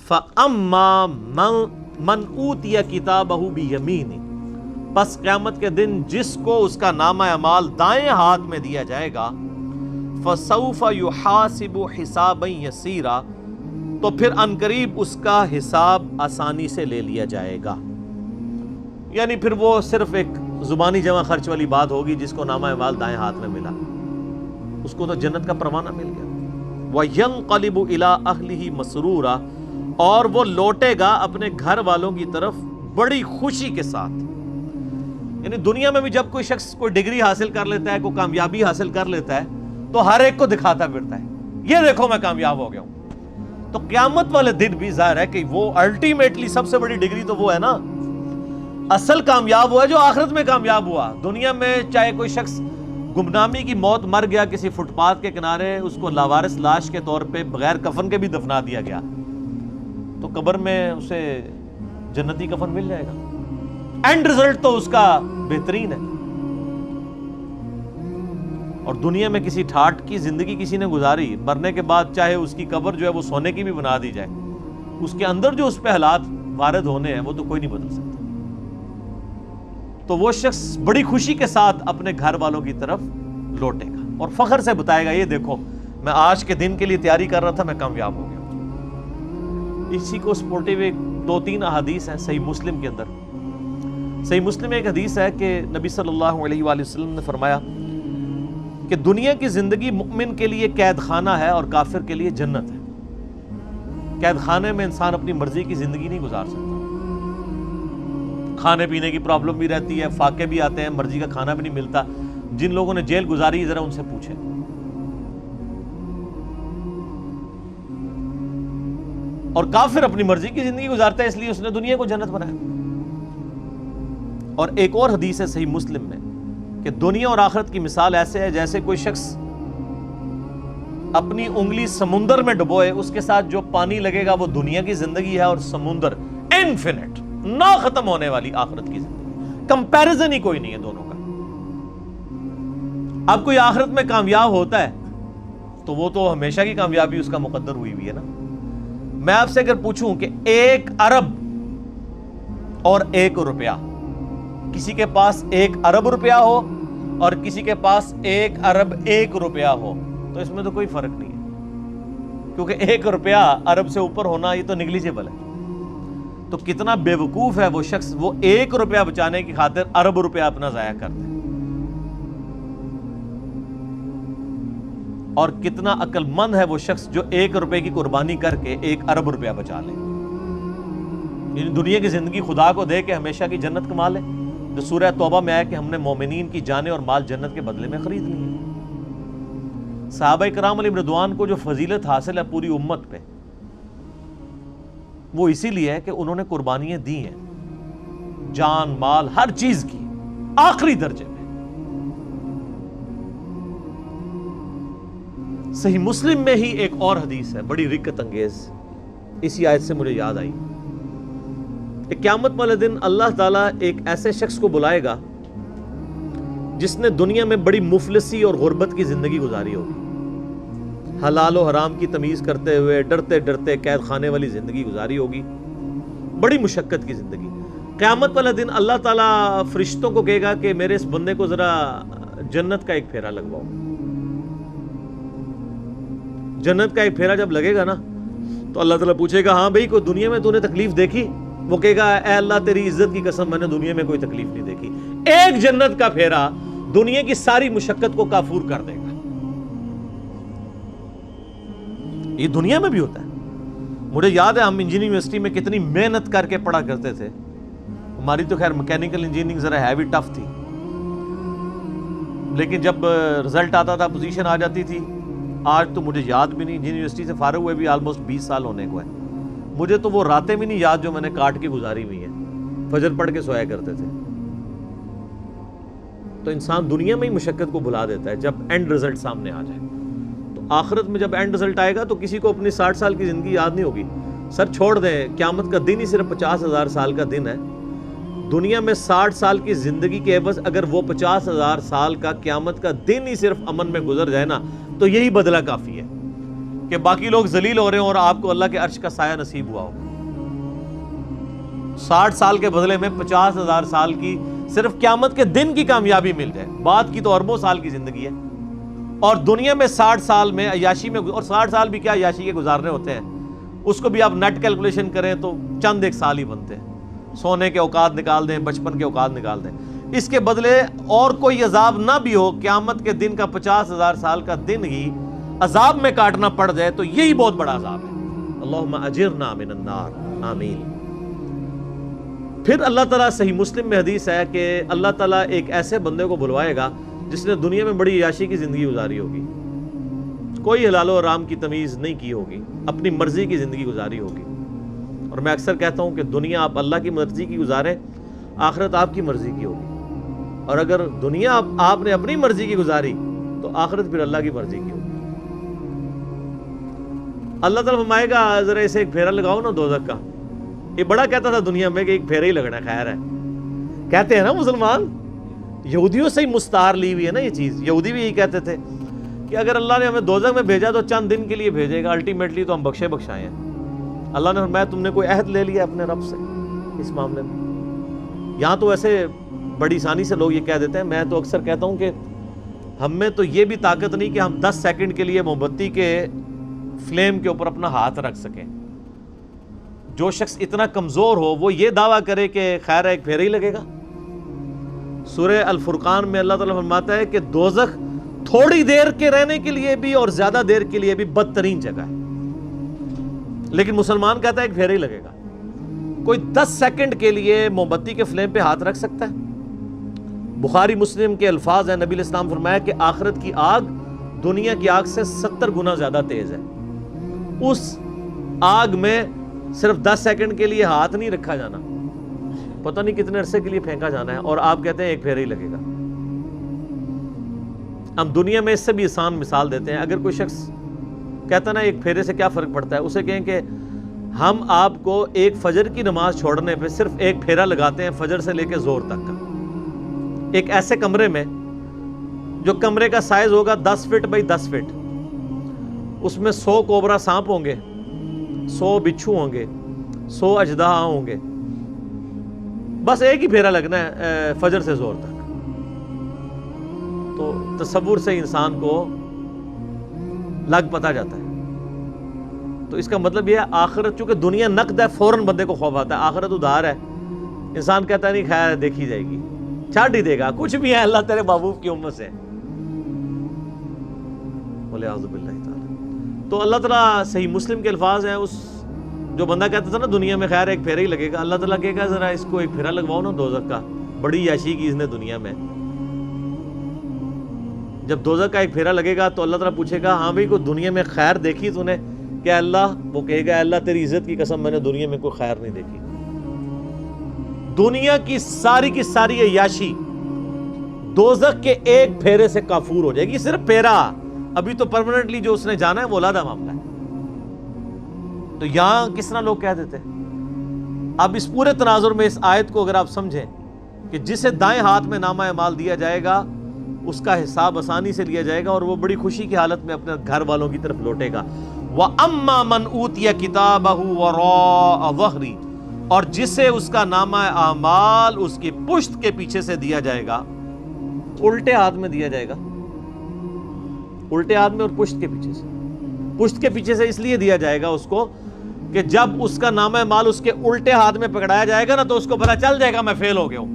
فَأَمَّا مَنْ أُوتِيَ كِتَابَهُ بِيَمِينِهِ، پس قیامت کے دن جس کو اس کا نامہ اعمال دائیں ہاتھ میں دیا جائے گا، فَسَوْفَ يُحَاسِبُ حِسَابًا يَسِيرًا، تو پھر عنقریب اس کا حساب آسانی سے لے لیا جائے گا. یعنی پھر وہ صرف ایک زبانی جمع خرچ والی بات ہوگی. جس کو نامہ اعمال دائیں ہاتھ میں ملا اس کو تو جنت کا پروانہ مل گیا. وَيَنْقَلِبُ إِلَىٰ أَهْلِهِ مَسْرُورًا، اور وہ لوٹے گا اپنے گھر والوں کی طرف بڑی خوشی کے ساتھ. یعنی دنیا میں بھی جب کوئی شخص کوئی ڈگری حاصل کر لیتا ہے، کوئی کامیابی حاصل کر لیتا ہے، تو ہر ایک کو دکھاتا پھرتا ہے، یہ دیکھو میں کامیاب ہو گیا ہوں. تو قیامت والے دن بھی ظاہر ہے کہ وہ الٹیمیٹلی سب سے بڑی ڈگری تو وہ ہے نا، اصل کامیاب ہوا ہے جو آخرت میں کامیاب ہوا. دنیا میں چاہے کوئی شخص گمنامی کی موت مر گیا کسی فٹ پاتھ کے کنارے، اس کو لاوارث لاش کے طور پہ بغیر کفن کے بھی دفنا دیا گیا، تو قبر میں اسے جنتی کفن مل جائے گا. اینڈ رزلٹ تو اس کا بہترین ہے. اور دنیا میں کسی ٹھاٹ کی زندگی کسی نے گزاری، مرنے کے بعد چاہے اس کی قبر جو ہے وہ سونے کی بھی بنا دی جائے، اس کے اندر جو اس پہ حالات وارد ہونے ہیں وہ تو کوئی نہیں بدل سکتا. تو وہ شخص بڑی خوشی کے ساتھ اپنے گھر والوں کی طرف لوٹے گا اور فخر سے بتائے گا، یہ دیکھو میں آج کے دن کے لیے تیاری کر رہا تھا، میں کامیاب ہو گیا. اسی کو سپورٹیو ایک 2-3 احادیث ہیں صحیح مسلم کے اندر. صحیح مسلم میں ایک حدیث ہے کہ نبی صلی اللہ علیہ وآلہ وسلم نے فرمایا کہ دنیا کی زندگی مؤمن کے لیے قید خانہ ہے اور کافر کے لیے جنت ہے. قید خانے میں انسان اپنی مرضی کی زندگی نہیں گزار سکتا، کھانے پینے کی پرابلم بھی رہتی ہے، فاقے بھی آتے ہیں، مرضی کا کھانا بھی نہیں ملتا. جن لوگوں نے جیل گزاری ذرا ان سے پوچھیں. اور کافر اپنی مرضی کی زندگی گزارتا ہے، اس لیے اس نے دنیا کو جنت بنایا. اور ایک اور حدیث ہے صحیح مسلم میں کہ دنیا اور آخرت کی مثال ایسے ہے جیسے کوئی شخص اپنی انگلی سمندر میں ڈبوئے، اس کے ساتھ جو پانی لگے گا وہ دنیا کی زندگی ہے، اور سمندر انفینٹ نہ ختم ہونے والی آخرت کی زندگی. کمپیریزن ہی کوئی نہیں ہے دونوں کا. اب کوئی آخرت میں کامیاب ہوتا ہے تو وہ تو ہمیشہ کی کامیابی اس کا مقدر ہوئی ہوئی ہے نا. میں آپ سے اگر پوچھوں کہ 1 ارب اور 1 روپیہ، کسی کے پاس 1 ارب روپیہ ہو اور کسی کے پاس 1 ارب 1 روپیہ ہو، تو اس میں تو کوئی فرق نہیں ہے، کیونکہ 1 روپیہ ارب سے اوپر ہونا یہ تو نیگلیجبل ہے. تو کتنا بے وقوف ہے وہ شخص، وہ 1 روپیہ بچانے کی خاطر ارب روپیہ اپنا ضائع کرتا ہے. اور کتنا عقل مند ہے وہ شخص جو 1 روپے کی قربانی کر کے 1 ارب روپیہ بچا لے. یعنی دنیا کی زندگی خدا کو دے کے ہمیشہ کی جنت کما لے، جو سورہ توبہ میں آیا کہ ہم نے مومنین کی جانیں اور مال جنت کے بدلے میں خرید لی. صحابہ کرام علیہم رضوان کو جو فضیلت حاصل ہے پوری امت پہ، وہ اسی لیے ہے کہ انہوں نے قربانیاں دی ہیں، جان مال ہر چیز کی آخری درجے میں. صحیح مسلم میں ہی ایک اور حدیث ہے بڑی رکت انگیز، اسی آیت سے مجھے یاد آئی کہ قیامت والے دن اللہ تعالیٰ ایک ایسے شخص کو بلائے گا جس نے دنیا میں بڑی مفلسی اور غربت کی زندگی گزاری ہوگی، حلال و حرام کی تمیز کرتے ہوئے ڈرتے ڈرتے قید خانے والی زندگی گزاری ہوگی، بڑی مشقت کی زندگی. قیامت والا دن اللہ تعالیٰ فرشتوں کو کہے گا کہ میرے اس بندے کو ذرا جنت کا ایک پھیرا لگواؤ. جنت کا ایک پھیرا جب لگے گا نا تو اللہ تعالیٰ پوچھے گا ہاں بھائی کوئی دنیا میں تو نے تکلیف دیکھی؟ وہ کہے گا اے اللہ تیری عزت کی قسم میں نے دنیا میں کوئی تکلیف نہیں دیکھی. ایک جنت کا پھیرا دنیا کی ساری مشقت کو کافور کر دے گا. یہ دنیا میں بھی ہوتا ہے. مجھے یاد ہے ہم انجینئرنگ یونیورسٹی میں کتنی محنت کر کے پڑھا کرتے تھے. ہماری تو خیر میکینیکل انجینئرنگ ذرا ہیوی ٹف تھی، لیکن جب رزلٹ آتا تھا پوزیشن آ جاتی تھی. آج تو مجھے یاد بھی نہیں، انجینئرنگ یونیورسٹی سے فارغ ہوئے بھی آلموسٹ 20 سال ہونے کو ہے، مجھے تو وہ راتیں بھی نہیں یاد جو میں نے کاٹ کے گزاری ہوئی ہیں. فجر پڑھ کے سویا کرتے تھے. تو انسان دنیا میں ہی مشقت کو بھلا دیتا ہے جب اینڈ رزلٹ سامنے آ جائے. تو آخرت میں جب اینڈ رزلٹ آئے گا تو کسی کو اپنی 60 سال کی زندگی یاد نہیں ہوگی. سر چھوڑ دیں، قیامت کا دن ہی صرف 50,000 سال کا دن ہے. دنیا میں 60 سال کی زندگی کے عوض اگر وہ 50,000 سال کا قیامت کا دن ہی صرف امن میں گزر جائے نا تو یہی بدلہ کافی ہے. کہ باقی لوگ ذلیل ہو رہے ہیں اور آپ کو اللہ کے عرش کا سایہ نصیب ہوا ہو. 60 سال کے بدلے میں 50,000 سال کی صرف قیامت کے دن کی کامیابی مل جائے. بعد کی تو اربوں سال کی زندگی ہے. اور دنیا میں 60 سال میں عیاشی میں، اور 60 سال بھی کیا عیاشی کے گزارنے ہوتے ہیں، اس کو بھی آپ نیٹ کیلکولیشن کریں تو چند ایک سال ہی بنتے ہیں. سونے کے اوقات نکال دیں، بچپن کے اوقات نکال دیں. اس کے بدلے اور کوئی عذاب نہ بھی ہو، قیامت کے دن کا 50,000 سال کا دن ہی عذاب میں کاٹنا پڑ جائے تو یہی بہت بڑا عذاب ہے. اللہم اجرنا من النار، آمین. پھر اللہ تعالیٰ، صحیح مسلم میں حدیث ہے کہ اللہ تعالیٰ ایک ایسے بندے کو بلوائے گا جس نے دنیا میں بڑی عیاشی کی زندگی گزاری ہوگی، کوئی حلال و حرام کی تمیز نہیں کی ہوگی، اپنی مرضی کی زندگی گزاری ہوگی. اور میں اکثر کہتا ہوں کہ دنیا آپ اللہ کی مرضی کی گزاریں، آخرت آپ کی مرضی کی ہوگی. اور اگر دنیا آپ نے اپنی مرضی کی گزاری تو آخرت پھر اللہ کی مرضی کی ہوگی. اللہ تعالیٰ فرمائے گا ذرا اسے ایک پھیرا لگاؤ نا دوزخ کا. یہ بڑا کہتا تھا دنیا میں کہ ایک پھیرا ہی لگنا خیر ہے. کہتے ہیں نا مسلمان، یہودیوں سے ہی مستعار لی ہوئی ہے نا یہ چیز. یہودی بھی یہی کہتے تھے کہ اگر اللہ نے ہمیں دوزخ میں بھیجا تو چند دن کے لیے بھیجے گا، الٹیمیٹلی تو ہم بخشے بخشائے ہیں. اللہ نے فرمایا تم نے کوئی عہد لے لیا اپنے رب سے اس معاملے میں؟ یہاں تو ایسے بڑی آسانی سے لوگ یہ کہہ دیتے ہیں. میں تو اکثر کہتا ہوں کہ ہم میں تو یہ بھی طاقت نہیں کہ ہم 10 سیکنڈ کے لیے موم بتی کے فلیم کے اوپر اپنا ہاتھ رکھ سکیں. جو شخص اتنا کمزور ہو وہ یہ دعویٰ کرے کہ خیر ایک پھیرا ہی لگے گا. سورہ الفرقان میں اللہ تعالیٰ فرماتا ہے کہ دوزخ تھوڑی دیر کے رہنے کے لیے بھی اور زیادہ دیر کے لیے بھی بدترین جگہ ہے، لیکن مسلمان کہتا ہے ایک پھیرا ہی لگے گا. کوئی 10 سیکنڈ کے لیے موم بتی کے فلیم پہ ہاتھ رکھ سکتا ہے؟ بخاری مسلم کے الفاظ ہیں، نبی علیہ السلام فرمایا کہ آخرت کی آگ دنیا کی آگ سے 70 گنا زیادہ تیز ہے. اس آگ میں صرف 10 سیکنڈ کے لیے ہاتھ نہیں رکھا جانا، پتہ نہیں کتنے عرصے کے لیے پھینکا جانا ہے، اور آپ کہتے ہیں ایک پھیرا ہی لگے گا. ہم دنیا میں اس سے بھی آسان مثال دیتے ہیں. اگر کوئی شخص کہتا نا ایک پھیرے سے کیا فرق پڑتا ہے، اسے کہیں کہ ہم آپ کو ایک فجر کی نماز چھوڑنے پہ صرف ایک پھیرا لگاتے ہیں فجر سے لے کے زور تک کا، ایک ایسے کمرے میں جو کمرے کا سائز ہوگا 10 فٹ بائی 10 فٹ، اس میں 100 کوبرا سانپ ہوں گے، 100 بچھو ہوں گے، 100 اژدہا ہوں گے. بس ایک ہی پھیرا لگنا ہے فجر سے زور تک. تو تصور سے انسان کو لگ پتا جاتا ہے. تو اس کا مطلب یہ ہے آخرت، چونکہ دنیا نقد ہے فوراً بندے کو خوف آتا ہے. آخرت ادھار ہے، انسان کہتا ہے نہیں خیر دیکھی جائے گی، چھاٹ ہی دے گا، کچھ بھی ہے اللہ تیرے محبوب کی امت سے. وَلِعَوْذُ بِاللَّهِ تعالی. تو اللہ تعالیٰ، صحیح مسلم کے الفاظ ہیں، اس جو بندہ کہتا تھا نا دنیا میں خیر ایک پھیرا ہی لگے گا، اللہ تعالیٰ کہے گا ذرا اس کو ایک پھیرا لگواؤ نا دوزخ کا. بڑی عیاشی کی اس نے دنیا میں. جب دوزخ کا ایک پھیرا لگے گا تو اللہ تعالیٰ پوچھے گا ہاں بھائی کوئی دنیا میں خیر دیکھی تو نے؟ کہ اللہ، وہ کہے گا اللہ تیری عزت کی قسم میں نے دنیا میں کوئی خیر نہیں دیکھی. دنیا کی ساری عیاشی دوزخ کے ایک پھیرے سے کافور ہو جائے گی. صرف پھیرا، ابھی تو پرماننٹلی جو اس نے جانا ہے وہ علیحدہ معاملہ ہے. تو یہاں کس طرح لوگ کہہ دیتے ہیں. اب اس پورے تناظر میں اس آیت کو اگر آپ سمجھیں کہ جسے دائیں ہاتھ میں نامہ اعمال دیا جائے گا اس کا حساب آسانی سے لیا جائے گا اور وہ بڑی خوشی کی حالت میں اپنے گھر والوں کی طرف لوٹے گا. وَأَمَّا مَنْ أُوتِيَ كِتَابَهُ وَرَاءَ ظَهْرِهِ، اور جسے اس کا نامہ اعمال اس کی پشت کے پیچھے سے دیا جائے گا، الٹے ہاتھ میں دیا جائے گا. الٹے ہاتھ میں اور پشت کے پیچھے سے. پشت کے پیچھے سے اس لیے دیا جائے گا اس کو کہ جب اس کا نامہ اعمال اس کے الٹے ہاتھ میں پکڑایا جائے گا نا تو اس کو پتہ چل جائے گا میں فیل ہو گیا ہوں،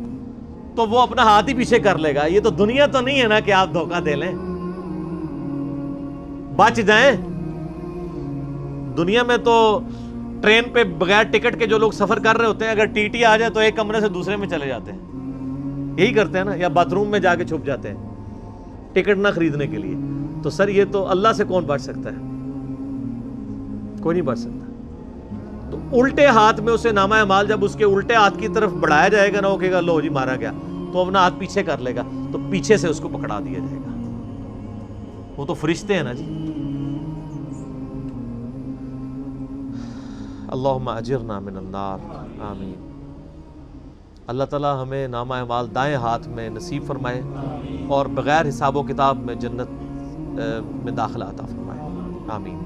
تو وہ اپنا ہاتھ ہی پیچھے کر لے گا. یہ تو دنیا تو نہیں ہے نا کہ آپ دھوکہ دے لیں، بچ جائیں. دنیا میں تو ٹرین پہ بغیر ٹکٹ کے جو لوگ سفر کر رہے ہوتے ہیں، اگر ٹی ٹی آ جائے تو ایک کمرے سے دوسرے میں چلے جاتے ہیں. یہی کرتے ہیں نا، یا باتھ روم میں جا کے چھپ جاتے ہیں ٹکٹ نہ خریدنے کے لیے. تو سر یہ تو اللہ سے کون بچ سکتا ہے؟ کوئی نہیں بچ سکتا. تو الٹے ہاتھ میں اسے نامہ اعمال جب اس کے الٹے ہاتھ کی طرف بڑھایا جائے گا نا، وہ کہے گا لو جی مارا گیا، تو اپنا ہاتھ پیچھے کر لے گا تو پیچھے سے اس کو پکڑا دیا جائے گا. وہ تو فرشتے ہیں نا جی. اللہم اجرنا من النار، آمین. اللہ تعالیٰ ہمیں نامہ اعمال دائیں ہاتھ میں نصیب فرمائے اور بغیر حساب و کتاب میں جنت میں داخلہ عطا فرمائے، آمین.